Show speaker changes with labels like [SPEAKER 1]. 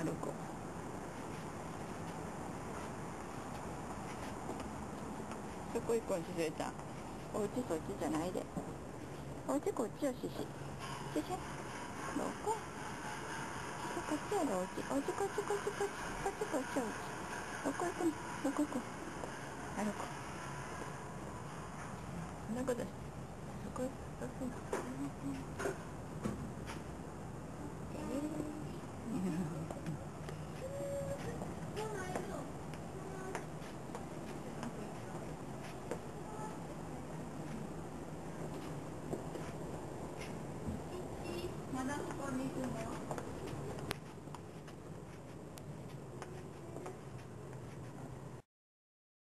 [SPEAKER 1] どこ。そこ行こう、しずえちゃん。おうちそっちじゃないで。おうちこっちよ、しし。しし。どこ？こっちやろ、おうち。おうちこっちこっちこっち。こっちこっちおうち。どこ行くの？どこ行くの？あ、どこ。そんなことして。どこ行くの？